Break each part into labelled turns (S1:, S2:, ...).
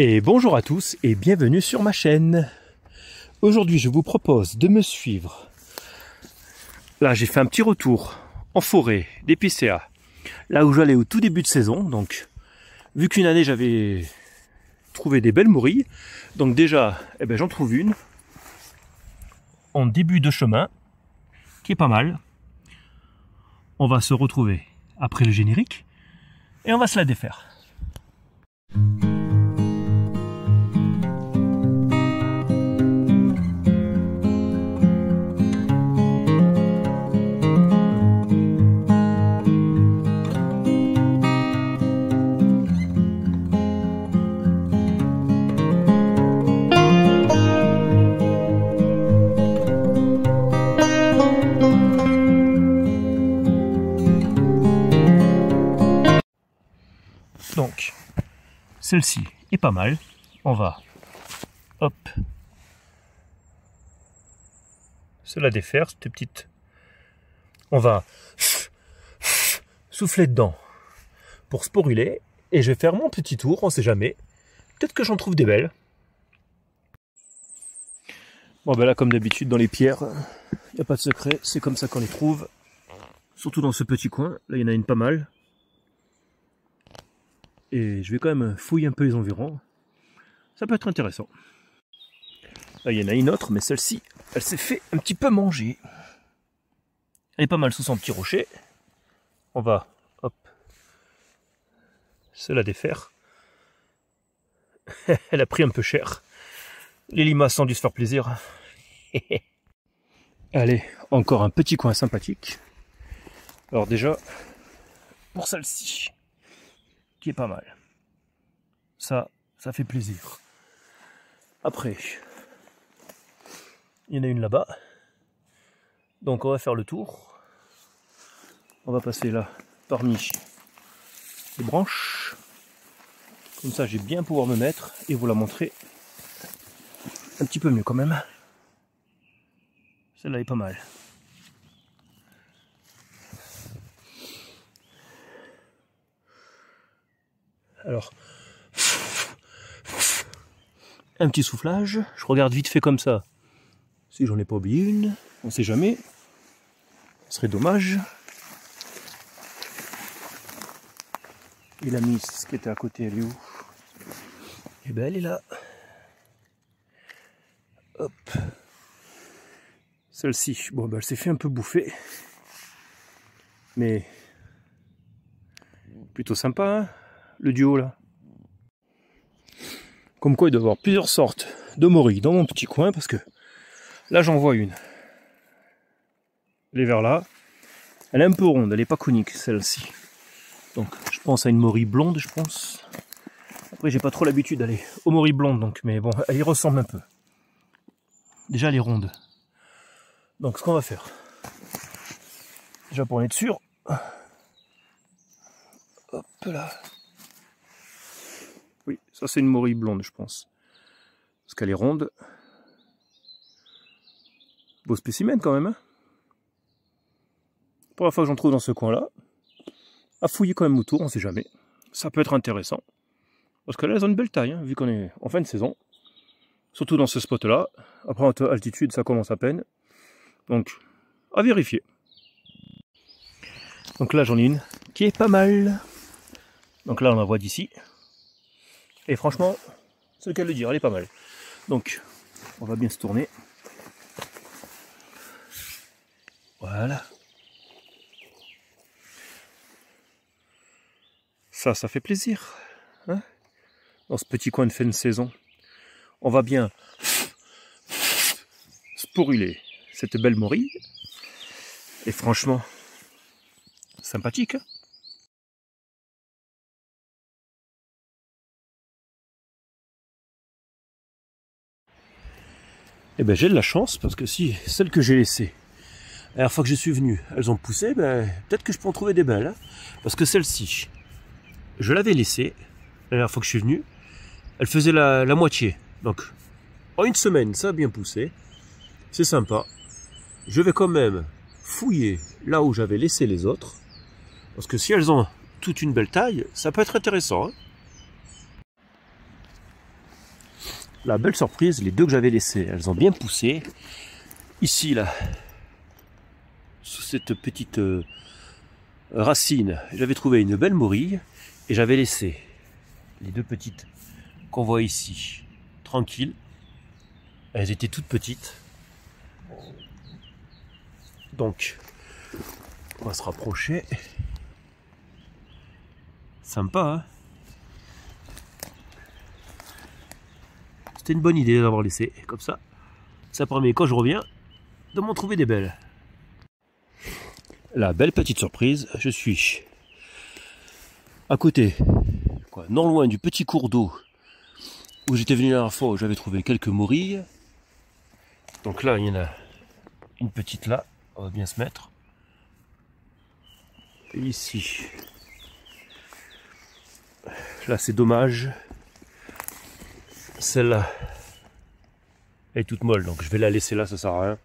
S1: Et bonjour à tous et bienvenue sur ma chaîne. Aujourd'hui je vous propose de me suivre. Là j'ai fait un petit retour en forêt d'Épicéa, là où j'allais au tout début de saison. Donc vu qu'une année j'avais trouvé des belles morilles, donc déjà j'en trouve une en début de chemin qui est pas mal. On va se retrouver après le générique et on va se la défaire. Donc, celle-ci est pas mal. On va, hop, se la défaire, cette petite. On va souffler dedans pour sporuler. Et je vais faire mon petit tour, on sait jamais. Peut-être que j'en trouve des belles. Bon ben là, comme d'habitude, dans les pierres, il n'y a pas de secret. C'est comme ça qu'on les trouve. Surtout dans ce petit coin. Là, il y en a une pas mal. Et je vais quand même fouiller un peu les environs. Ça peut être intéressant. Là, il y en a une autre, mais celle-ci, elle s'est fait un petit peu manger. Elle est pas mal sous son petit rocher. On va, hop, se la défaire. Elle a pris un peu cher. Les limaces ont dû se faire plaisir. Allez, encore un petit coin sympathique. Alors déjà, pour celle-ci, qui est pas mal. Ça fait plaisir. Après, il y en a une là-bas. Donc on va faire le tour. On va passer là, parmi les branches. Comme ça, je vais bien pouvoir me mettre et vous la montrer un petit peu mieux quand même. Celle-là est pas mal. Alors, un petit soufflage. Je regarde vite fait comme ça. Si j'en ai pas oublié une, on sait jamais. Ce serait dommage. Et la miss qui était à côté, elle est où? Eh ben elle est là. Hop. Celle-ci, bon ben elle s'est fait un peu bouffer. Mais plutôt sympa, hein, le duo là. Comme quoi il doit y avoir plusieurs sortes de morilles dans mon petit coin, parce que là j'en vois une. Elle est vers là. Elle est un peu ronde, elle n'est pas conique celle-ci. Donc je pense à une morille blonde, je pense. Après j'ai pas trop l'habitude d'aller aux morilles blondes, donc, mais bon, elle y ressemble un peu. Déjà elle est ronde. Donc ce qu'on va faire, déjà pour en être sûr, hop là. Oui, ça c'est une morille blonde, je pense. Parce qu'elle est ronde. Beau spécimen quand même. Hein, pour la fois que j'en trouve dans ce coin-là. À fouiller quand même autour, on sait jamais. Ça peut être intéressant. Parce que là, elles ont une belle taille, hein, vu qu'on est en fin de saison. Surtout dans ce spot-là. Après, en altitude, ça commence à peine. Donc, à vérifier. Donc là, j'en ai une qui est pas mal. Donc là, on la voit d'ici. Et franchement, c'est le cas de le dire, elle est pas mal. Donc, on va bien se tourner. Voilà. Ça fait plaisir. Hein, dans ce petit coin de fin de saison. On va bien sporuler cette belle morille. Et franchement, sympathique. Hein, et ben j'ai de la chance, parce que si celles que j'ai laissées la dernière fois que je suis venu, elles ont poussé, ben, peut-être que je peux en trouver des belles. Hein, parce que celle-ci, je l'avais laissée la dernière fois que je suis venu. Elle faisait la moitié. Donc, en une semaine, ça a bien poussé. C'est sympa. Je vais quand même fouiller là où j'avais laissé les autres. Parce que si elles ont toute une belle taille, ça peut être intéressant. Hein, la belle surprise, les deux que j'avais laissées, elles ont bien poussé. Ici, là, sous cette petite racine, j'avais trouvé une belle morille et j'avais laissé les deux petites qu'on voit ici, tranquilles. Elles étaient toutes petites. Donc, on va se rapprocher. Sympa, hein? C'était une bonne idée d'avoir laissé comme ça. Ça permet, quand je reviens, de m'en trouver des belles. La belle petite surprise, je suis à côté, quoi, non loin du petit cours d'eau où j'étais venu la dernière fois, où j'avais trouvé quelques morilles. Donc là, il y en a une petite là, on va bien se mettre. Et ici, là c'est dommage, celle-là est toute molle, donc je vais la laisser là, ça sert à rien.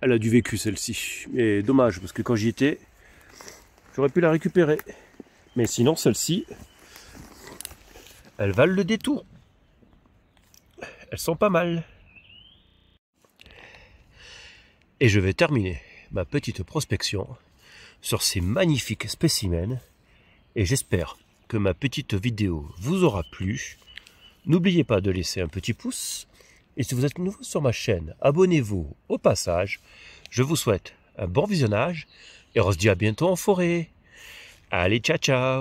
S1: Elle a du vécu celle-ci, mais dommage parce que quand j'y étais, j'aurais pu la récupérer. Mais sinon celle-ci, elles valent le détour. Elles sont pas mal. Et je vais terminer ma petite prospection sur ces magnifiques spécimens. Et j'espère que ma petite vidéo vous aura plu. N'oubliez pas de laisser un petit pouce. Et si vous êtes nouveau sur ma chaîne, abonnez-vous au passage. Je vous souhaite un bon visionnage et on se dit à bientôt en forêt. Allez, ciao ciao!